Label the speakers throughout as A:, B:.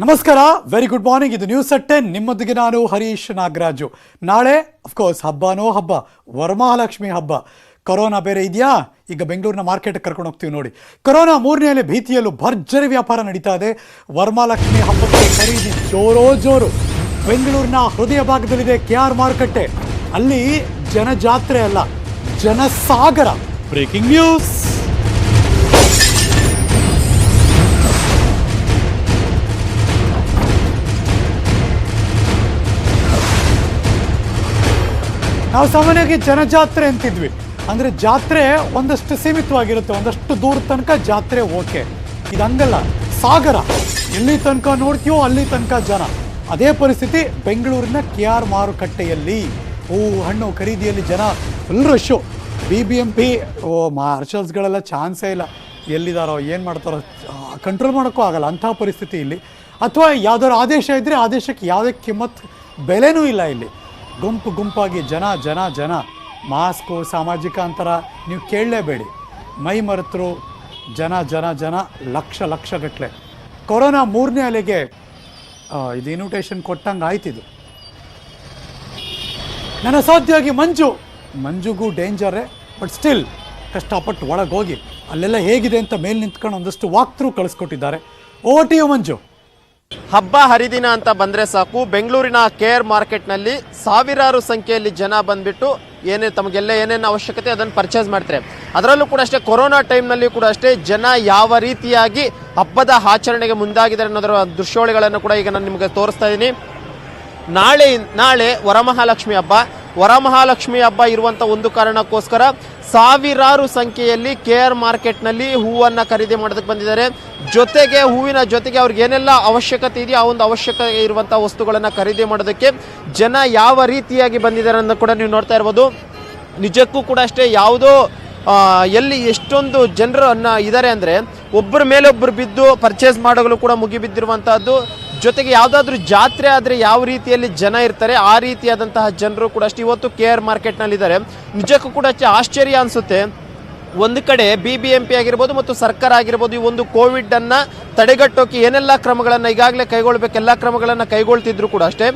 A: ನಮಸ್ಕಾರ, very good morning. ಇದು news at 10. ನಿಮ್ಮೊಂದಿಗೆ ನಾನು ಹರೀಶ್ ನಾಗರಾಜು. ನಾಳೆ ಅಫ್ಕೋರ್ಸ್ ಹಬ್ಬನೋ ಹಬ್ಬ, ವರಮಹಾಲಕ್ಷ್ಮಿ ಹಬ್ಬ. ಕೊರೋನಾ ಬೇರೆ ಇದೆಯಾ? ಈಗ ಬೆಂಗಳೂರಿನ ಮಾರ್ಕೆಟ್ಗೆ ಕರ್ಕೊಂಡು ಹೋಗ್ತೀವಿ ನೋಡಿ. ಕೊರೋನಾ 3ನೇ ಅಲೆ ಭೀತಿಯಲ್ಲೂ ಭರ್ಜರಿ ವ್ಯಾಪಾರ ನಡೀತಾ ಇದೆ. ವರಮಹಾಲಕ್ಷ್ಮಿ ಹಬ್ಬಕ್ಕೆ ಖರೀದಿ ಜೋರು. ಬೆಂಗಳೂರಿನ ಹೃದಯ ಭಾಗದಲ್ಲಿದೆ KR ಮಾರುಕಟ್ಟೆ. ಅಲ್ಲಿ ಜನಜಾತ್ರೆ ಅಲ್ಲ, ಜನಸಾಗರ. Breaking news. ನಾವು ಸಾಮಾನ್ಯವಾಗಿ ಜನಜಾತ್ರೆ ಅಂತಿದ್ವಿ. ಅಂದರೆ ಜಾತ್ರೆ ಒಂದಷ್ಟು ಸೀಮಿತವಾಗಿರುತ್ತೆ, ಒಂದಷ್ಟು ದೂರ ತನಕ ಜಾತ್ರೆ ಓಕೆ. ಇದು ಹಂಗಲ್ಲ, ಸಾಗರ. ಎಲ್ಲಿ ತನಕ ನೋಡ್ತೀವೋ ಅಲ್ಲಿ ತನಕ ಜನ. ಅದೇ ಪರಿಸ್ಥಿತಿ ಬೆಂಗಳೂರಿನ KR ಮಾರುಕಟ್ಟೆಯಲ್ಲಿ. ಹಣ್ಣು ಖರೀದಿಯಲ್ಲಿ ಜನ ಫುಲ್ ರಶ್ಶು. BBMP ಮಾರ್ಷಲ್ಸ್ಗಳೆಲ್ಲ ಚಾನ್ಸೇ ಇಲ್ಲ. ಎಲ್ಲಿದ್ದಾರೋ ಏನು ಮಾಡ್ತಾರೋ ಕಂಟ್ರೋಲ್ ಮಾಡೋಕ್ಕೂ ಆಗಲ್ಲ ಅಂಥ ಪರಿಸ್ಥಿತಿ ಇಲ್ಲಿ. ಅಥವಾ ಯಾವುದಾದ್ರು ಆದೇಶ ಇದ್ದರೆ ಆದೇಶಕ್ಕೆ ಯಾವುದೇ ಕಿಮ್ಮತ್ ಬೆಲೆನೂ ಇಲ್ಲ ಇಲ್ಲಿ. ಗುಂಪಾಗಿ ಜನ. ಮಾಸ್ಕು, ಸಾಮಾಜಿಕ ಅಂತರ ನೀವು ಕೇಳಲೇಬೇಡಿ. ಮೈ ಮರೆತರು ಜನ ಲಕ್ಷ ಗಟ್ಟಲೆ. ಕೊರೋನಾ 3ನೇ ಅಲೆಗೆ ಇದು ಇನ್ವಿಟೇಷನ್ ಕೊಟ್ಟಂಗೆ ಆಯ್ತಿದು. ನನ್ನ ಅಸಾಧ್ಯವಾಗಿ ಮಂಜುಗೂ ಡೇಂಜರೇ, ಬಟ್ ಸ್ಟಿಲ್ ಕಷ್ಟಪಟ್ಟು ಒಳಗೆ ಹೋಗಿ ಅಲ್ಲೆಲ್ಲ ಹೇಗಿದೆ ಅಂತ ಮೇಲೆ ನಿಂತ್ಕೊಂಡು ಒಂದಷ್ಟು ವಾಕ್ ಥ್ರೂ ಕಳಿಸ್ಕೊಟ್ಟಿದ್ದಾರೆ. ಓವರ್ ಟು ಯು ಮಂಜು.
B: ಹಬ್ಬ ಹರಿದಿನ ಅಂತ ಬಂದರೆ ಸಾಕು, ಬೆಂಗಳೂರಿನ KR ಮಾರ್ಕೆಟ್ನಲ್ಲಿ ಸಾವಿರಾರು ಸಂಖ್ಯೆಯಲ್ಲಿ ಜನ ಬಂದ್ಬಿಟ್ಟು ತಮಗೆಲ್ಲ ಏನೇನು ಅವಶ್ಯಕತೆ ಅದನ್ನು ಪರ್ಚೇಸ್ ಮಾಡ್ತಾರೆ. ಅದರಲ್ಲೂ ಕೂಡ ಅಷ್ಟೇ, ಕೊರೋನಾ ಟೈಮ್ನಲ್ಲಿ ಕೂಡ ಅಷ್ಟೇ ಜನ ಯಾವ ರೀತಿಯಾಗಿ ಹಬ್ಬದ ಆಚರಣೆಗೆ ಮುಂದಾಗಿದ್ದಾರೆ ಅನ್ನೋದರ ದೃಶ್ಯಾವಳಿಗಳನ್ನು ಕೂಡ ಈಗ ನಾನು ನಿಮಗೆ ತೋರಿಸ್ತಾ ಇದ್ದೀನಿ. ನಾಳೆ ವರಮಹಾಲಕ್ಷ್ಮಿ ಹಬ್ಬ ಇರುವಂಥ ಒಂದು ಕಾರಣಕ್ಕೋಸ್ಕರ ಸಾವಿರಾರು ಸಂಖ್ಯೆಯಲ್ಲಿ KR ಮಾರ್ಕೆಟ್ನಲ್ಲಿ ಹೂವನ್ನು ಖರೀದಿ ಮಾಡೋದಕ್ಕೆ ಬಂದಿದ್ದಾರೆ. ಜೊತೆಗೆ ಹೂವಿನ ಜೊತೆಗೆ ಅವ್ರಿಗೆ ಏನೆಲ್ಲ ಅವಶ್ಯಕತೆ ಇದೆಯೋ ಆ ಒಂದು ಅವಶ್ಯಕತೆ ಇರುವಂಥ ವಸ್ತುಗಳನ್ನು ಖರೀದಿ ಮಾಡೋದಕ್ಕೆ ಜನ ಯಾವ ರೀತಿಯಾಗಿ ಬಂದಿದ್ದಾರೆ ಅನ್ನೋ ಕೂಡ ನೀವು ನೋಡ್ತಾ ಇರ್ಬೋದು. ನಿಜಕ್ಕೂ ಕೂಡ ಅಷ್ಟೇ, ಯಾವುದೋ ಎಲ್ಲಿ ಎಷ್ಟೊಂದು ಜನರು ಇದ್ದಾರೆ ಅಂದರೆ ಒಬ್ಬರ ಮೇಲೆ ಒಬ್ಬರು ಬಿದ್ದು ಪರ್ಚೇಸ್ ಮಾಡೋಗಳು ಕೂಡ ಮುಗಿಬಿದ್ದಿರುವಂತಹದ್ದು. ಜೊತೆಗೆ ಯಾವುದಾದ್ರೂ ಜಾತ್ರೆ ಆದರೆ ಯಾವ ರೀತಿಯಲ್ಲಿ ಜನ ಇರ್ತಾರೆ ಆ ರೀತಿಯಾದಂತಹ ಜನರು ಕೂಡ ಅಷ್ಟೇ ಇವತ್ತು KR ಮಾರ್ಕೆಟ್ನಲ್ಲಿದ್ದಾರೆ. ನಿಜಕ್ಕೂ ಕೂಡ ಆಶ್ಚರ್ಯ ಅನಿಸುತ್ತೆ. ಒಂದು ಕಡೆ BBMP ಆಗಿರ್ಬೋದು ಮತ್ತು ಸರ್ಕಾರ ಆಗಿರ್ಬೋದು ಈ ಒಂದು ಕೋವಿಡನ್ನು ತಡೆಗಟ್ಟೋಕೆ ಏನೆಲ್ಲ ಕ್ರಮಗಳನ್ನು ಈಗಾಗಲೇ ಕೈಗೊಳ್ಳಬೇಕು ಎಲ್ಲ ಕ್ರಮಗಳನ್ನು ಕೈಗೊಳ್ತಿದ್ರು ಕೂಡ ಅಷ್ಟೇ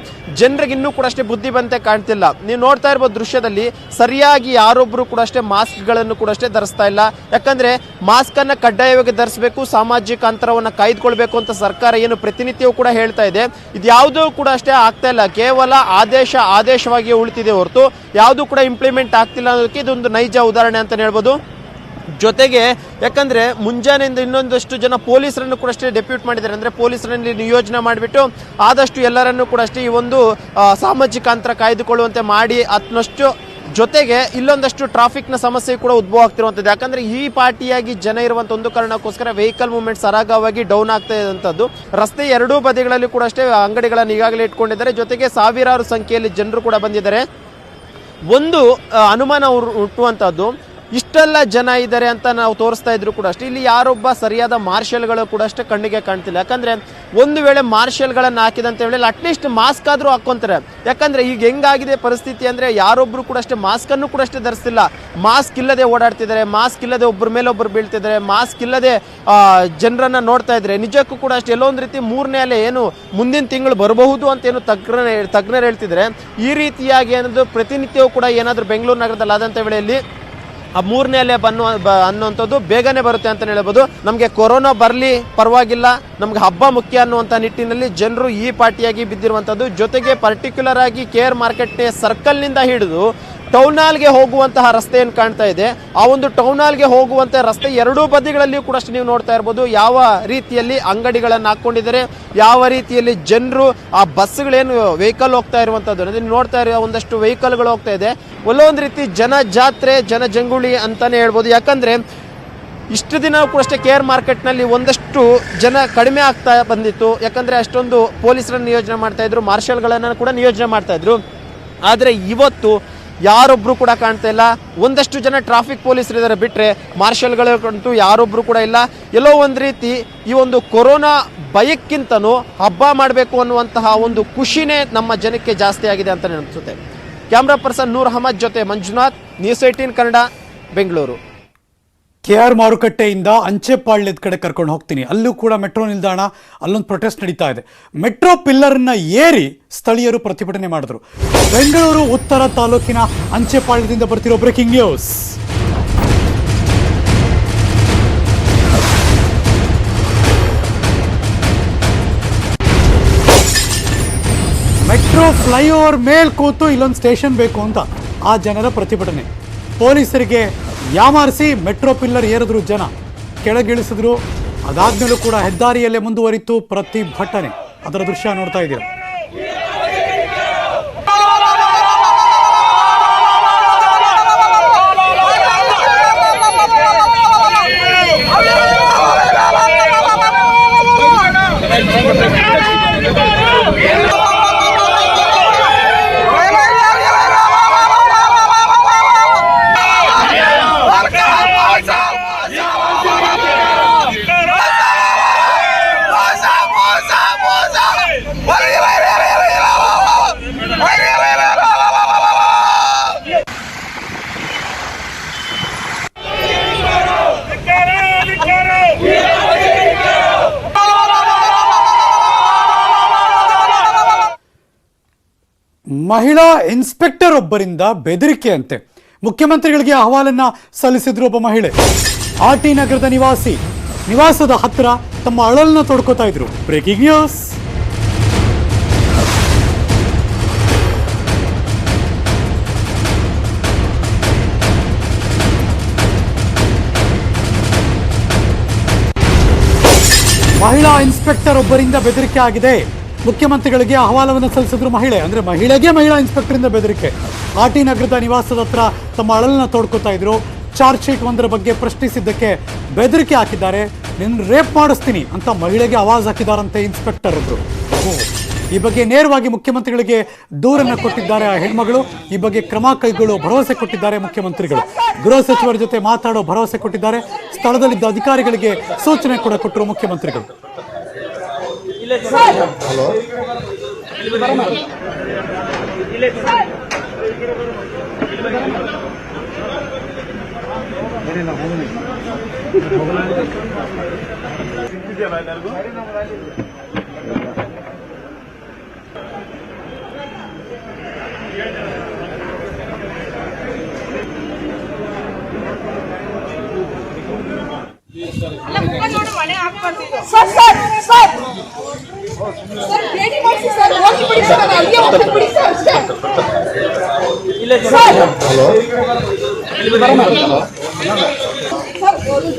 B: ಜನರಿಗೆ ಇನ್ನೂ ಕೂಡ ಅಷ್ಟೇ ಬುದ್ಧಿ ಬಂತೆ ಕಾಣ್ತಿಲ್ಲ. ನೀವು ನೋಡ್ತಾ ಇರ್ಬೋದು ದೃಶ್ಯದಲ್ಲಿ, ಸರಿಯಾಗಿ ಯಾರೊಬ್ಬರು ಕೂಡ ಅಷ್ಟೇ ಮಾಸ್ಕ್ಗಳನ್ನು ಕೂಡ ಅಷ್ಟೇ ಧರಿಸ್ತಾ ಇಲ್ಲ. ಯಾಕಂದರೆ ಮಾಸ್ಕನ್ನು ಕಡ್ಡಾಯವಾಗಿ ಧರಿಸಬೇಕು, ಸಾಮಾಜಿಕ ಅಂತರವನ್ನು ಕಾಯ್ದುಕೊಳ್ಬೇಕು ಅಂತ ಸರ್ಕಾರ ಏನು ಪ್ರತಿನಿತ್ಯವೂ ಕೂಡ ಹೇಳ್ತಾ ಇದೆ. ಇದು ಯಾವುದೂ ಕೂಡ ಅಷ್ಟೇ ಆಗ್ತಾ ಇಲ್ಲ. ಕೇವಲ ಆದೇಶವಾಗಿ ಉಳಿತಿದೆ ಹೊರತು ಯಾವುದೂ ಕೂಡ ಇಂಪ್ಲಿಮೆಂಟ್ ಆಗ್ತಿಲ್ಲ ಅನ್ನೋದಕ್ಕೆ ಇದೊಂದು ನೈಜ ಉದಾಹರಣೆ ಅಂತ ಹೇಳ್ಬೋದು. ಜೊತೆಗೆ ಯಾಕಂದರೆ ಮುಂಜಾನೆಯಿಂದ ಇನ್ನೊಂದಷ್ಟು ಜನ ಪೊಲೀಸರನ್ನು ಕೂಡ ಅಷ್ಟೇ ಡೆಪ್ಯೂಟ್ ಮಾಡಿದ್ದಾರೆ. ಅಂದರೆ ಪೊಲೀಸರಲ್ಲಿ ನಿಯೋಜನೆ ಮಾಡಿಬಿಟ್ಟು ಆದಷ್ಟು ಎಲ್ಲರನ್ನೂ ಕೂಡ ಅಷ್ಟೇ ಈ ಒಂದು ಸಾಮಾಜಿಕ ಅಂತರ ಕಾಯ್ದುಕೊಳ್ಳುವಂತೆ ಮಾಡಿ ಅದನ್ನಷ್ಟು ಜೊತೆಗೆ ಇಲ್ಲೊಂದಷ್ಟು ಟ್ರಾಫಿಕ್ನ ಸಮಸ್ಯೆ ಕೂಡ ಉದ್ಭವ ಆಗ್ತಿರುವಂಥದ್ದು. ಯಾಕಂದರೆ ಈ ಪಾರ್ಟಿಯಾಗಿ ಜನ ಇರುವಂಥ ಒಂದು ಕಾರಣಕ್ಕೋಸ್ಕರ ವೆಹಿಕಲ್ ಮೂವ್ಮೆಂಟ್ ಸರಾಗವಾಗಿ ಡೌನ್ ಆಗ್ತಾ ಇರುವಂಥದ್ದು. ರಸ್ತೆ ಎರಡೂ ಬದಿಗಳಲ್ಲಿ ಕೂಡ ಅಷ್ಟೇ ಅಂಗಡಿಗಳನ್ನು ಈಗಾಗಲೇ ಇಟ್ಕೊಂಡಿದ್ದಾರೆ. ಜೊತೆಗೆ ಸಾವಿರಾರು ಸಂಖ್ಯೆಯಲ್ಲಿ ಜನರು ಕೂಡ ಬಂದಿದ್ದಾರೆ. ಒಂದು ಅನುಮಾನ ಹುಟ್ಟುವಂಥದ್ದು, ಇಷ್ಟೆಲ್ಲ ಜನ ಇದ್ದಾರೆ ಅಂತ ನಾವು ತೋರಿಸ್ತಾ ಇದ್ರು ಕೂಡ ಅಷ್ಟೇ ಇಲ್ಲಿ ಯಾರೊಬ್ಬ ಸರಿಯಾದ ಮಾರ್ಷಲ್ಗಳು ಕೂಡ ಅಷ್ಟೇ ಕಣ್ಣಿಗೆ ಕಾಣ್ತಿಲ್ಲ. ಯಾಕಂದರೆ ಒಂದು ವೇಳೆ ಮಾರ್ಷಲ್ಗಳನ್ನು ಹಾಕಿದಂತ ಹೇಳಿ ಅಟ್ಲೀಸ್ಟ್ ಮಾಸ್ಕ್ ಆದರೂ ಹಾಕ್ಕೊಂತಾರೆ. ಯಾಕಂದರೆ ಈಗ ಹೆಂಗಾಗಿದೆ ಪರಿಸ್ಥಿತಿ ಅಂದರೆ ಯಾರೊಬ್ಬರು ಕೂಡ ಅಷ್ಟೇ ಮಾಸ್ಕನ್ನು ಕೂಡ ಅಷ್ಟೇ ಧರಿಸ್ತಿಲ್ಲ. ಮಾಸ್ಕ್ ಇಲ್ಲದೆ ಓಡಾಡ್ತಿದ್ದಾರೆ, ಮಾಸ್ಕ್ ಇಲ್ಲದೆ ಒಬ್ಬರ ಮೇಲೆ ಒಬ್ಬರು ಬೀಳ್ತಿದ್ದಾರೆ, ಮಾಸ್ಕ್ ಇಲ್ಲದೆ ಜನರನ್ನು ನೋಡ್ತಾ ಇದ್ದಾರೆ. ನಿಜಕ್ಕೂ ಕೂಡ ಅಷ್ಟೇ ಎಲ್ಲೊಂದು ರೀತಿ 3ನೇ ಅಲೆ ಏನು ಮುಂದಿನ ತಿಂಗಳು ಬರಬಹುದು ಅಂತ ಏನು ತಜ್ಞರು ಹೇಳ್ತಿದ್ದಾರೆ. ಈ ರೀತಿಯಾಗಿ ಅನ್ನೋದು ಪ್ರತಿನಿತ್ಯವೂ ಕೂಡ ಏನಾದರೂ ಬೆಂಗಳೂರು ನಗರದಲ್ಲಿ ಆದಂಥ ವೇಳೆಯಲ್ಲಿ ಆ 3ನೇ ಅಲೆ ಅನ್ನುವಂಥದ್ದು ಬೇಗನೆ ಬರುತ್ತೆ ಅಂತ ಹೇಳ್ಬೋದು. ನಮಗೆ ಕೊರೋನಾ ಬರಲಿ ಪರವಾಗಿಲ್ಲ, ನಮ್ಗೆ ಹಬ್ಬ ಮುಖ್ಯ ಅನ್ನುವಂಥ ನಿಟ್ಟಿನಲ್ಲಿ ಜನರು ಈ ಪಾರ್ಟಿಯಾಗಿ ಬಿದ್ದಿರುವಂಥದ್ದು. ಜೊತೆಗೆ ಪರ್ಟಿಕ್ಯುಲರ್ ಆಗಿ KR ಮಾರ್ಕೆಟ್ ಸರ್ಕಲ್ನಿಂದ ಹಿಡಿದು ಟೌನ್ ಹಾಲ್ಗೆ ಹೋಗುವಂತಹ ರಸ್ತೆ ಏನು ಕಾಣ್ತಾ ಇದೆ, ಆ ಒಂದು ಟೌನ್ ಹಾಲ್ಗೆ ಹೋಗುವಂಥ ರಸ್ತೆ ಎರಡೂ ಬದಿಗಳಲ್ಲಿಯೂ ಕೂಡ ಅಷ್ಟೇ ನೀವು ನೋಡ್ತಾ ಇರ್ಬೋದು ಯಾವ ರೀತಿಯಲ್ಲಿ ಅಂಗಡಿಗಳನ್ನು ಹಾಕ್ಕೊಂಡಿದ್ದಾರೆ, ಯಾವ ರೀತಿಯಲ್ಲಿ ಜನರು ಆ ಬಸ್ಗಳೇನು ವೆಹಿಕಲ್ ಹೋಗ್ತಾ ಇರುವಂಥದ್ದು ನೀವು ನೋಡ್ತಾ ಇರೋ ಒಂದಷ್ಟು ವೆಹಿಕಲ್ಗಳು ಹೋಗ್ತಾ ಇದೆ. ಒಲ್ಲೊಂದು ರೀತಿ ಜನಜಂಗುಳಿ ಅಂತಾನೆ ಹೇಳ್ಬೋದು. ಯಾಕಂದರೆ ಇಷ್ಟು ದಿನ ಕೂಡ ಅಷ್ಟೇ KR ಮಾರ್ಕೆಟ್ನಲ್ಲಿ ಒಂದಷ್ಟು ಜನ ಕಡಿಮೆ ಆಗ್ತಾ ಬಂದಿತ್ತು. ಯಾಕಂದರೆ ಅಷ್ಟೊಂದು ಪೊಲೀಸರನ್ನು ನಿಯೋಜನೆ ಮಾಡ್ತಾಯಿದ್ರು, ಮಾರ್ಷಲ್ಗಳನ್ನು ಕೂಡ ನಿಯೋಜನೆ ಮಾಡ್ತಾಯಿದ್ರು. ಆದರೆ ಇವತ್ತು ಯಾರೊಬ್ಬರು ಕೂಡ ಕಾಣ್ತಾ ಇಲ್ಲ. ಒಂದಷ್ಟು ಜನ ಟ್ರಾಫಿಕ್ ಪೊಲೀಸರಿದ್ದಾರೆ ಬಿಟ್ಟರೆ ಮಾರ್ಷಲ್ಗಳಂತೂ ಯಾರೊಬ್ಬರು ಕೂಡ ಇಲ್ಲ. ಎಲ್ಲೋ ಒಂದು ರೀತಿ ಈ ಒಂದು ಕೊರೋನಾ ಭಯಕ್ಕಿಂತನೂ ಹಬ್ಬ ಮಾಡಬೇಕು ಅನ್ನುವಂತಹ ಒಂದು ಖುಷಿನೇ ನಮ್ಮ ಜನಕ್ಕೆ ಜಾಸ್ತಿ ಆಗಿದೆ ಅಂತ ಅನಿಸುತ್ತೆ. ಕ್ಯಾಮ್ರಾ ಪರ್ಸನ್ ನೂರ್ ಅಹಮದ್ ಜೊತೆ ಮಂಜುನಾಥ್, ನ್ಯೂಸ್ 18 ಕನ್ನಡ, ಬೆಂಗಳೂರು.
A: KR ಮಾರುಕಟ್ಟೆಯಿಂದ ಅಂಚೆಪಾಳ್ಯದ ಕಡೆ ಕರ್ಕೊಂಡು ಹೋಗ್ತೀನಿ. ಅಲ್ಲೂ ಕೂಡ ಮೆಟ್ರೋ ನಿಲ್ದಾಣ, ಅಲ್ಲೊಂದು ಪ್ರೊಟೆಸ್ಟ್ ನಡೀತಾ ಇದೆ. ಮೆಟ್ರೋ ಪಿಲ್ಲರ್ನ ಏರಿ ಸ್ಥಳೀಯರು ಪ್ರತಿಭಟನೆ ಮಾಡಿದ್ರು. ಬೆಂಗಳೂರು ಉತ್ತರ ತಾಲೂಕಿನ ಅಂಚೆಪಾಳ್ಯದಿಂದ ಬರ್ತಿರೋ ಬ್ರೇಕಿಂಗ್ ನ್ಯೂಸ್. ಮೆಟ್ರೋ ಫ್ಲೈಓವರ್ ಮೇಲ್ ಕೂತು ಇಲ್ಲೊಂದು ಸ್ಟೇಷನ್ ಬೇಕು ಅಂತ ಆ ಜನರ ಪ್ರತಿಭಟನೆ. ಪೊಲೀಸರಿಗೆ ಯಾಮಾರಿಸಿ ಮೆಟ್ರೋ ಪಿಲ್ಲರ್ ಏರಿದ್ರು, ಜನ ಕೆಳಗಿಳಿಸಿದ್ರು. ಅದಾದ್ಮೇಲೂ ಕೂಡ ಹೆದ್ದಾರಿಯಲ್ಲೇ ಮುಂದುವರಿತು ಪ್ರತಿಭಟನೆ. ಅದರ ದೃಶ್ಯ ನೋಡ್ತಾ ಇದ್ದೀರಾ. ಮಹಿಳಾ ಇನ್ಸ್ಪೆಕ್ಟರ್ ಒಬ್ಬರಿಂದ ಬೆದರಿಕೆ ಅಂತೆ. ಮುಖ್ಯಮಂತ್ರಿಗಳಿಗೆ ಅಹವಾಲನ್ನ ಸಲ್ಲಿಸಿದ್ರು ಒಬ್ಬ ಮಹಿಳೆ. RT ನಗರದ ನಿವಾಸದ ಹತ್ತಿರ ತಮ್ಮ ಅಳಲನ್ನ ತೊಡ್ಕೋತಾ ಇದ್ರು. Breaking news. ಮಹಿಳಾ ಇನ್ಸ್ಪೆಕ್ಟರ್ ಒಬ್ಬರಿಂದ ಬೆದರಿಕೆ ಆಗಿದೆ. ಮುಖ್ಯಮಂತ್ರಿಗಳಿಗೆ ಅಹವಾಲವನ್ನು ಸಲ್ಲಿಸಿದ್ರು ಮಹಿಳೆ. ಅಂದ್ರೆ ಮಹಿಳೆಗೆ ಮಹಿಳಾ ಇನ್ಸ್ಪೆಕ್ಟರ್ ಇಂದ ಬೆದರಿಕೆ. RT ನಗರದ ನಿವಾಸದ ಹತ್ರ ತಮ್ಮ ಅಳಲನ್ನ ತೋಡ್ಕೋತಾ ಇದ್ರು. ಚಾರ್ಜ್ ಶೀಟ್ ಒಂದರ ಬಗ್ಗೆ ಪ್ರಶ್ನಿಸಿದ್ದಕ್ಕೆ ಬೆದರಿಕೆ ಹಾಕಿದ್ದಾರೆ. ನಿನ್ನ ರೇಪ್ ಮಾಡಿಸ್ತೀನಿ ಅಂತ ಮಹಿಳೆಗೆ ಆವಾಜ್ ಹಾಕಿದಾರಂತೆ ಇನ್ಸ್ಪೆಕ್ಟರ್ ಒಬ್ರು. ಈ ಬಗ್ಗೆ ನೇರವಾಗಿ ಮುಖ್ಯಮಂತ್ರಿಗಳಿಗೆ ದೂರನ್ನು ಕೊಟ್ಟಿದ್ದಾರೆ ಆ ಹೆಣ್ಮಗಳು. ಈ ಬಗ್ಗೆ ಕ್ರಮ ಕೈಗೊಳ್ಳುವ ಭರವಸೆ ಕೊಟ್ಟಿದ್ದಾರೆ ಮುಖ್ಯಮಂತ್ರಿಗಳು. ಗೃಹ ಸಚಿವರ ಜೊತೆ ಮಾತಾಡೋ ಭರವಸೆ ಕೊಟ್ಟಿದ್ದಾರೆ. ಸ್ಥಳದಲ್ಲಿದ್ದ ಅಧಿಕಾರಿಗಳಿಗೆ ಸೂಚನೆ ಕೂಡ ಕೊಟ್ಟರು ಮುಖ್ಯಮಂತ್ರಿಗಳು.
C: ಹಲೋ,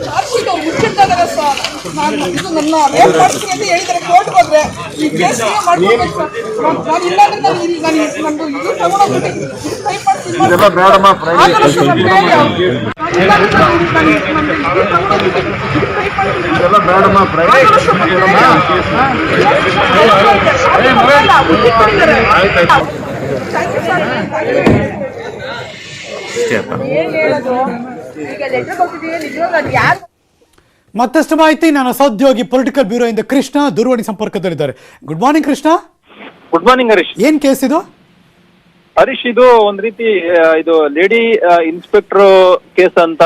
D: ಚಾರ್ಜ್ ಶೀಟ್ ಮುಚ್ಚಿಟ್ಟಿದ್ದಾರೆ ಸರ್. ಇದು ನನ್ನ ರೇಪ್ ಮಾಡ್ತೀನಿ ಅಂತ ಹೇಳಿದರೆ ಕೋರ್ಟ್ ಹೋದ್ರೆ ಈ ಕೇಸ್ ಮಾಡ್ಕೊಬೇಕು ಸರ್. ನಾನು ಇಲ್ಲಾಂದ್ರೆ ನಂದು ಇದು ತಗೊಂಡೋಗ್ಬಿಟ್ಟು ಟೈಪ್ ಮಾಡ್ತೀನಿ.
A: ಮತ್ತಷ್ಟು ಮಾಹಿತಿ ನನ್ನ ಸಹೋದ್ಯೋಗಿ ಪೊಲಿಟಿಕಲ್ ಬ್ಯೂರೋ ಇಂದ ಕೃಷ್ಣ ದೂರವಾಣಿ ಸಂಪರ್ಕದಲ್ಲಿದ್ದಾರೆ. Good morning Krishna.
E: Good morning Harish.
A: ಏನ್ ಕೇಸ್ ಇದು?
E: ಹರೀಶ್, ಇದು ಒಂದ್ ರೀತಿ ಇದು ಲೇಡಿ ಇನ್ಸ್ಪೆಕ್ಟರ್ ಕೇಸ್ ಅಂತ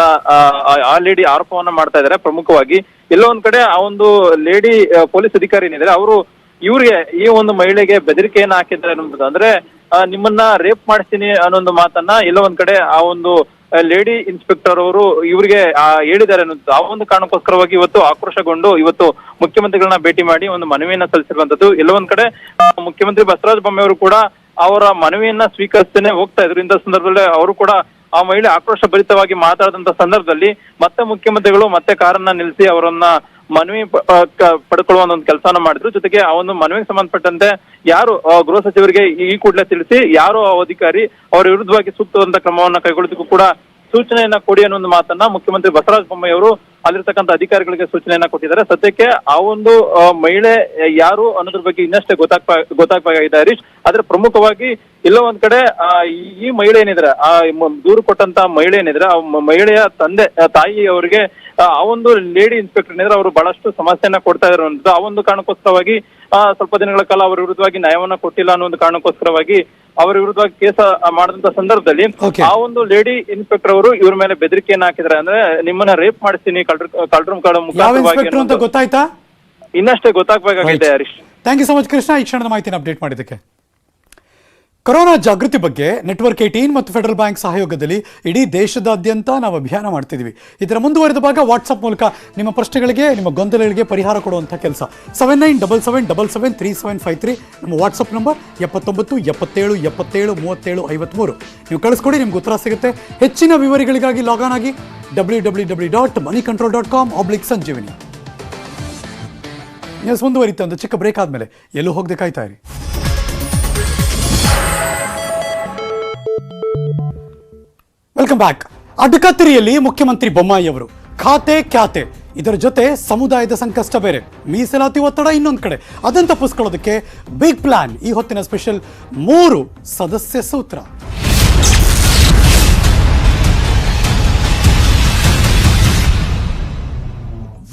E: ಆ ಲೇಡಿ ಆರೋಪವನ್ನ ಮಾಡ್ತಾ ಇದ್ದಾರೆ. ಪ್ರಮುಖವಾಗಿ ಎಲ್ಲೋ ಒಂದ್ ಕಡೆ ಆ ಒಂದು ಲೇಡಿ ಪೊಲೀಸ್ ಅಧಿಕಾರಿ ಏನಿದ್ದಾರೆ ಅವರು ಇವ್ರಿಗೆ ಈ ಒಂದು ಮಹಿಳೆಗೆ ಬೆದರಿಕೆಯನ್ನ ಹಾಕಿದ್ದಾರೆ ಅನ್ನೋದು. ಅಂದ್ರೆ ನಿಮ್ಮನ್ನ ರೇಪ್ ಮಾಡಿಸ್ತೀನಿ ಅನ್ನೋ ಮಾತನ್ನ ಎಲ್ಲೋ ಒಂದ್ ಕಡೆ ಆ ಒಂದು ಲೇಡಿ ಇನ್ಸ್ಪೆಕ್ಟರ್ ಅವರು ಇವ್ರಿಗೆ ಹೇಳಿದ್ದಾರೆ ಅನ್ನೋದು. ಆ ಒಂದು ಕಾರಣಕ್ಕೋಸ್ಕರವಾಗಿ ಇವತ್ತು ಆಕ್ರೋಶಗೊಂಡು ಇವತ್ತು ಮುಖ್ಯಮಂತ್ರಿಗಳನ್ನ ಭೇಟಿ ಮಾಡಿ ಒಂದು ಮನವಿಯನ್ನ ಸಲ್ಲಿಸಿರುವಂತದ್ದು. ಎಲ್ಲೋ ಒಂದ್ ಕಡೆ ಮುಖ್ಯಮಂತ್ರಿ ಬಸವರಾಜ ಬೊಮ್ಮಾಯಿ ಅವರು ಕೂಡ ಅವರ ಮನವಿಯನ್ನ ಸ್ವೀಕರಿಸ್ತೇನೆ ಹೋಗ್ತಾ ಇದ್ರು. ಇಂಥ ಸಂದರ್ಭದಲ್ಲಿ ಅವರು ಕೂಡ ಆ ಮಹಿಳೆ ಆಕ್ರೋಶ ಭರಿತವಾಗಿ ಮಾತಾಡಿದಂತ ಸಂದರ್ಭದಲ್ಲಿ ಮತ್ತೆ ಮುಖ್ಯಮಂತ್ರಿಗಳು ಮತ್ತೆ ಕಾರನ್ನ ನಿಲ್ಲಿಸಿ ಅವರನ್ನ ಮನವಿ ಪಡ್ಕೊಳ್ಳುವ ಒಂದು ಕೆಲಸನ ಮಾಡಿದ್ರು. ಜೊತೆಗೆ ಆ ಒಂದು ಮನವಿಗೆ ಸಂಬಂಧಪಟ್ಟಂತೆ ಯಾರು ಗೃಹ ಸಚಿವರಿಗೆ ಈ ಕೂಡಲೇ ತಿಳಿಸಿ ಯಾರು ಅಧಿಕಾರಿ ಅವರ ವಿರುದ್ಧವಾಗಿ ಸೂಕ್ತವಾದಂತ ಕ್ರಮವನ್ನ ಕೈಗೊಳ್ಳೋದಕ್ಕೂ ಕೂಡ ಸೂಚನೆಯನ್ನ ಕೊಡಿ ಅನ್ನೋ ಒಂದು ಮಾತನ್ನ ಮುಖ್ಯಮಂತ್ರಿ ಬಸವರಾಜ ಬೊಮ್ಮಾಯಿ ಅವರು ಅಲ್ಲಿರ್ತಕ್ಕಂಥ ಅಧಿಕಾರಿಗಳಿಗೆ ಸೂಚನೆಯನ್ನ ಕೊಟ್ಟಿದ್ದಾರೆ. ಸದ್ಯಕ್ಕೆ ಆ ಒಂದು ಮಹಿಳೆ ಯಾರು ಅನ್ನೋದ್ರ ಬಗ್ಗೆ ಇನ್ನಷ್ಟೇ ಗೊತ್ತಾಗಬೇಕಾಗಿದೆ ಹರೀಶ್. ಆದ್ರೆ ಪ್ರಮುಖವಾಗಿ ಎಲ್ಲೋ ಒಂದ್ ಕಡೆ ಈ ಮಹಿಳೆ ಏನಿದ್ರೆ ಆ ದೂರು ಕೊಟ್ಟಂತ ಮಹಿಳೆ ಏನಿದ್ರೆ ಆ ಮಹಿಳೆಯ ತಾಯಿ ಅವರಿಗೆ ಆ ಒಂದು ಲೇಡಿ ಇನ್ಸ್ಪೆಕ್ಟರ್ ಏನಿದ್ರೆ ಅವರು ಬಹಳಷ್ಟು ಸಮಸ್ಯೆಯನ್ನ ಕೊಡ್ತಾ ಇರುವಂತದ್ದು. ಆ ಒಂದು ಕಾರಣಕ್ಕೋಸ್ಕರವಾಗಿ ಸ್ವಲ್ಪ ದಿನಗಳ ಕಾಲ ಅವರ ವಿರುದ್ಧವಾಗಿ ನ್ಯಾಯವನ್ನ ಕೊಟ್ಟಿಲ್ಲ ಅನ್ನೋ ಒಂದು ಕಾರಣಕ್ಕೋಸ್ಕರವಾಗಿ ಅವರ ವಿರುದ್ಧ ಕೇಸ್ ಮಾಡಿದಂತ ಸಂದರ್ಭದಲ್ಲಿ
A: Okay.
E: ಆ ಒಂದು ಲೇಡಿ ಇನ್ಸ್ಪೆಕ್ಟರ್ ಅವರು ಇವ್ರ ಮೇಲೆ ಬೆದರಿಕೆಯನ್ನ ಹಾಕಿದ್ದಾರೆ. ಅಂದ್ರೆ ನಿಮ್ಮನ್ನ ರೇಪ್ ಮಾಡಿಸ್ತೀನಿ ಕಳ್ರ
A: ಯಾವ ಇನ್ಸ್ಪೆಕ್ಟರ್ ಅಂತ ಗೊತ್ತಾಯ್ತಾ?
E: ಇನ್ನಷ್ಟೇ ಗೊತ್ತಾಗಬೇಕಾಗಿದೆ Harish.
A: Thank you so much Krishna, ಈ ಕ್ಷಣದ ಮಾಹಿತಿನ ಅಪ್ಡೇಟ್ ಮಾಡಿದ್ದಕ್ಕೆ. ಕೊರೋನಾ ಜಾಗೃತಿ ಬಗ್ಗೆ ನೆಟ್ವರ್ಕ್ 18 ಮತ್ತು ಫೆಡರಲ್ ಬ್ಯಾಂಕ್ ಸಹಯೋಗದಲ್ಲಿ ಇಡೀ ದೇಶದಾದ್ಯಂತ ನಾವು ಅಭಿಯಾನ ಮಾಡ್ತಿದ್ದೀವಿ. ಇದರ ಮುಂದುವರೆದ ಭಾಗ ವಾಟ್ಸಪ್ ಮೂಲಕ ನಿಮ್ಮ ಪ್ರಶ್ನೆಗಳಿಗೆ, ನಿಮ್ಮ ಗೊಂದಲಗಳಿಗೆ ಪರಿಹಾರ ಕೊಡುವಂಥ ಕೆಲಸ. 7977773753 ನಮ್ಮ ವಾಟ್ಸಪ್ ನಂಬರ್. 79 77 77 37 53 ನೀವು ಕಳಿಸ್ಕೊಡಿ, ನಿಮ್ಗೆ ಉತ್ತರ ಸಿಗುತ್ತೆ. ಹೆಚ್ಚಿನ ವಿವರಗಳಿಗಾಗಿ ಲಾಗಾನ್ ಆಗಿ www.moneycontrol.com/ಸಂಜೀವಿನಿ. ನ್ಯೂಸ್ ಮುಂದುವರಿತ ಒಂದು ಚಿಕ್ಕ ಬ್ರೇಕ್ ಆದಮೇಲೆ ಎಲ್ಲೂ ಹೋಗದೆ ಕಾಯ್ತಾ ಇರಿ. Welcome back. ಅಡ್ಡಕತ್ತರಿಯಲ್ಲಿ ಮುಖ್ಯಮಂತ್ರಿ ಬೊಮ್ಮಾಯಿ ಅವರು ಖಾತೆ ಖ್ಯಾತೆ, ಇದರ ಜೊತೆ ಸಮುದಾಯದ ಸಂಕಷ್ಟ ಬೇರೆ, ಮೀಸಲಾತಿ ಒತ್ತಡ ಇನ್ನೊಂದು ಕಡೆ, ಅದನ್ನು ತಪ್ಪಿಸ್ಕೊಳ್ಳೋದಕ್ಕೆ ಬಿಗ್ ಪ್ಲಾನ್. ಈ ಹೊತ್ತಿನ ಸ್ಪೆಷಲ್ 3 ಸದಸ್ಯ ಸೂತ್ರ.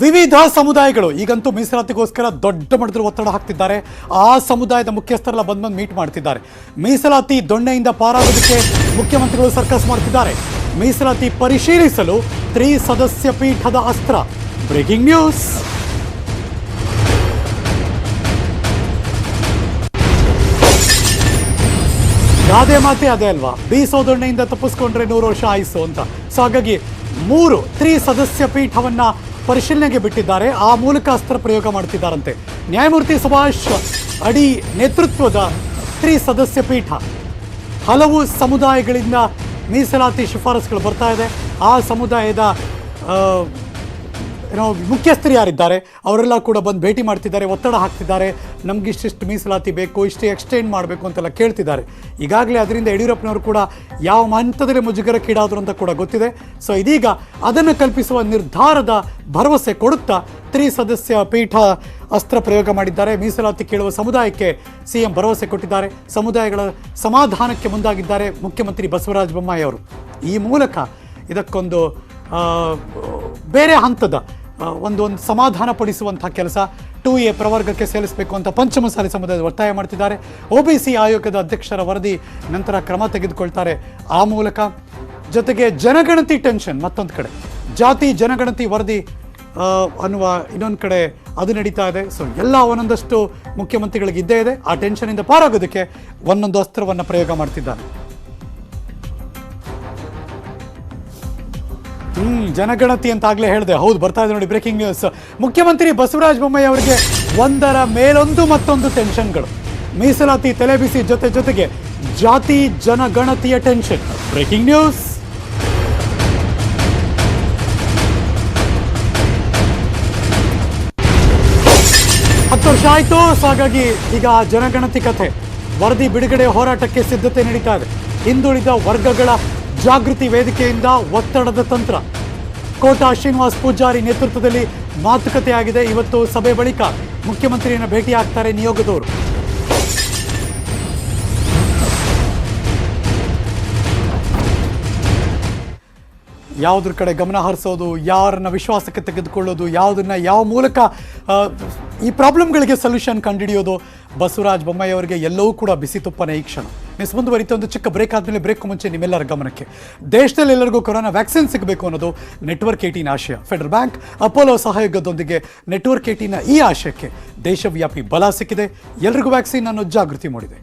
A: ವಿವಿಧ ಸಮುದಾಯಗಳು ಈಗಂತೂ ಮೀಸಲಾತಿಗೋಸ್ಕರ ದೊಡ್ಡ ಮಟ್ಟದಲ್ಲಿ ಒತ್ತಡ ಹಾಕ್ತಿದ್ದಾರೆ. ಆ ಸಮುದಾಯದ ಮುಖ್ಯಸ್ಥರೆಲ್ಲ ಬಂದು ಮೀಟ್ ಮಾಡ್ತಿದ್ದಾರೆ. ಮೀಸಲಾತಿ ದೊಣ್ಣೆಯಿಂದ ಪಾರಾಗೋದಕ್ಕೆ ಮುಖ್ಯಮಂತ್ರಿಗಳು ಸರ್ಕಸ್ ಮಾಡ್ತಿದ್ದಾರೆ. ಮೀಸಲಾತಿ ಪರಿಶೀಲಿಸಲು 3 ಸದಸ್ಯ ಪೀಠದ ಅಸ್ತ್ರ. Breaking news. ಗಾದೆ ಮಾತೆ ಅದೇ ಅಲ್ವಾ, ಬೀಸೋ ದೊಣ್ಣೆಯಿಂದ ತಪ್ಪಿಸ್ಕೊಂಡ್ರೆ 100 ವರ್ಷ ಆಯಿಸು ಅಂತ. ಸೊ ಹಾಗಾಗಿ 3 ಸದಸ್ಯ ಪೀಠವನ್ನ ಪರಿಶೀಲನೆಗೆ ಬಿಟ್ಟಿದ್ದಾರೆ. ಆ ಮೂಲಕ ಅಸ್ತ್ರ ಪ್ರಯೋಗ ಮಾಡ್ತಿದ್ದಾರಂತೆ. ನ್ಯಾಯಮೂರ್ತಿ ಸುಭಾಷ್ ಅಡಿ ನೇತೃತ್ವದ 3 ಸದಸ್ಯ ಪೀಠ ಹಲವು ಸಮುದಾಯಗಳಿಂದ ಮೀಸಲಾತಿ ಶಿಫಾರಸುಗಳು ಬರ್ತಾ ಇದೆ. ಆ ಸಮುದಾಯದ ಮುಖ್ಯಸ್ಥರು ಯಾರಿದ್ದಾರೆ ಅವರೆಲ್ಲ ಕೂಡ ಬಂದು ಭೇಟಿ ಮಾಡ್ತಿದ್ದಾರೆ, ಒತ್ತಡ ಹಾಕ್ತಿದ್ದಾರೆ. ನಮ್ಗೆ ಇಷ್ಟಿಷ್ಟು ಮೀಸಲಾತಿ ಬೇಕು, ಇಷ್ಟು ಎಕ್ಸ್ಟೆಂಡ್ ಮಾಡಬೇಕು ಅಂತೆಲ್ಲ ಕೇಳ್ತಿದ್ದಾರೆ. ಈಗಾಗಲೇ ಅದರಿಂದ ಯಡಿಯೂರಪ್ಪನವರು ಕೂಡ ಯಾವ ಹಂತದಲ್ಲಿ ಮುಜುಗರಕ್ಕೀಡಾದರು ಅಂತ ಕೂಡ ಗೊತ್ತಿದೆ. ಸೊ ಇದೀಗ ಅದನ್ನು ಕಲ್ಪಿಸುವ ನಿರ್ಧಾರದ ಭರವಸೆ ಕೊಡುತ್ತಾ 3 ಸದಸ್ಯ ಪೀಠ ಅಸ್ತ್ರ ಪ್ರಯೋಗ ಮಾಡಿದ್ದಾರೆ. ಮೀಸಲಾತಿ ಕೇಳುವ ಸಮುದಾಯಕ್ಕೆ ಸಿಎಂ ಭರವಸೆ ಕೊಟ್ಟಿದ್ದಾರೆ. ಸಮುದಾಯಗಳ ಸಮಾಧಾನಕ್ಕೆ ಮುಂದಾಗಿದ್ದಾರೆ ಮುಖ್ಯಮಂತ್ರಿ ಬಸವರಾಜ ಬೊಮ್ಮಾಯಿ ಅವರು. ಈ ಮೂಲಕ ಇದಕ್ಕೊಂದು ಬೇರೆ ಹಂತದ ಒಂದು ಸಮಾಧಾನ ಪಡಿಸುವಂಥ ಕೆಲಸ. 2A ಪ್ರವರ್ಗಕ್ಕೆ ಸೇರಿಸಬೇಕು ಅಂತ ಪಂಚಮಸಾಲಿ ಸಮುದಾಯದ ಒತ್ತಾಯ ಮಾಡ್ತಿದ್ದಾರೆ. OBC ಆಯೋಗದ ಅಧ್ಯಕ್ಷರ ವರದಿ ನಂತರ ಕ್ರಮ ತೆಗೆದುಕೊಳ್ತಾರೆ. ಆ ಮೂಲಕ ಜೊತೆಗೆ ಜನಗಣತಿ ಟೆನ್ಷನ್ ಮತ್ತೊಂದು ಕಡೆ, ಜಾತಿ ಜನಗಣತಿ ವರದಿ ಅನ್ನುವ ಇನ್ನೊಂದು ಕಡೆ ಅದು ನಡೀತಾ ಇದೆ. ಸೊ ಎಲ್ಲ ಒಂದೊಂದಷ್ಟು ಮುಖ್ಯಮಂತ್ರಿಗಳಿಗೆ ಇದ್ದೇ ಇದೆ. ಆ ಟೆನ್ಷನಿಂದ ಪಾರಾಗೋದಕ್ಕೆ ಒಂದೊಂದು ಅಸ್ತ್ರವನ್ನು ಪ್ರಯೋಗ ಮಾಡ್ತಿದ್ದಾರೆ. ಜನಗಣತಿ ಅಂತ ಆಗ್ಲೇ ಹೇಳಿದೆ. ಹೌದು, ಬರ್ತಾ ಇದೆ ನೋಡಿ ಬ್ರೇಕಿಂಗ್ ನ್ಯೂಸ್. ಮುಖ್ಯಮಂತ್ರಿ ಬಸವರಾಜ ಬೊಮ್ಮಾಯಿ ಅವರಿಗೆ ಒಂದರ ಮೇಲೊಂದು ಮತ್ತೊಂದು ಟೆನ್ಷನ್ಗಳು. ಮೀಸಲಾತಿ ತಲೆಬಿಸಿ ಜೊತೆಗೆ ಜಾತಿ ಜನಗಣತಿಯ ಟೆನ್ಷನ್. Breaking news. ಹತ್ತು ವರ್ಷ ಆಯ್ತು. ಸೊ ಹಾಗಾಗಿ ಈಗ ಜನಗಣತಿ ಕಥೆ ವರದಿ ಬಿಡುಗಡೆ ಹೋರಾಟಕ್ಕೆ ಸಿದ್ಧತೆ ನಡೀತಾ ಇದೆ. ಹಿಂದುಳಿದ ವರ್ಗಗಳ ಜಾಗೃತಿ ವೇದಿಕೆಯಿಂದ ಒತ್ತಡದ ತಂತ್ರ. ಕೋಟಾ ಶ್ರೀನಿವಾಸ್ ಪೂಜಾರಿ ನೇತೃತ್ವದಲ್ಲಿ ಮಾತುಕತೆ ಆಗಿದೆ. ಇವತ್ತು ಸಭೆ ಬಳಿಕ ಮುಖ್ಯಮಂತ್ರಿಯನ್ನು ಭೇಟಿಯಾಗ್ತಾರೆ ನಿಯೋಗದವರು. ಯಾವುದ್ರ ಕಡೆ ಗಮನ ಹರಿಸೋದು, ಯಾರನ್ನ ವಿಶ್ವಾಸಕ್ಕೆ ತೆಗೆದುಕೊಳ್ಳೋದು, ಯಾವುದನ್ನ ಯಾವ ಮೂಲಕ ಈ ಪ್ರಾಬ್ಲಮ್ಗಳಿಗೆ ಸೊಲ್ಯೂಷನ್ ಕಂಡುಹಿಡಿಯೋದು, ಬಸವರಾಜ ಬೊಮ್ಮಾಯಿ ಅವರಿಗೆ ಎಲ್ಲವೂ ಕೂಡ ಬಿಸಿ ತುಪ್ಪನೇ ಈ ಕ್ಷಣ. ಮಿಸ್ ಮುಂದುವರಿತ ಒಂದು ಚಿಕ್ಕ ಬ್ರೇಕ್ ಆದಮೇಲೆ ಬ್ರೇಕ್ ಮುಂಚೆ ನಿಮ್ಮೆಲ್ಲರ ಗಮನಕ್ಕೆ, ದೇಶದಲ್ಲಿ ಎಲ್ಲರಿಗೂ ಕೊರೋನಾ ವ್ಯಾಕ್ಸಿನ್ ಸಿಗಬೇಕು ಅನ್ನೋದು ನೆಟ್ವರ್ಕ್ 18 ಆಶಯ. ಫೆಡರಲ್ ಬ್ಯಾಂಕ್ ಅಪೋಲೋ ಸಹಯೋಗದೊಂದಿಗೆ ನೆಟ್ವರ್ಕ್ 18 ಈ ಆಶಯಕ್ಕೆ ದೇಶವ್ಯಾಪಿ ಬಲ ಸಿಕ್ಕಿದೆ. ಎಲ್ರಿಗೂ ವ್ಯಾಕ್ಸಿನ್ ಅನ್ನೋ ಜಾಗೃತಿ ಮೂಡಿದೆ.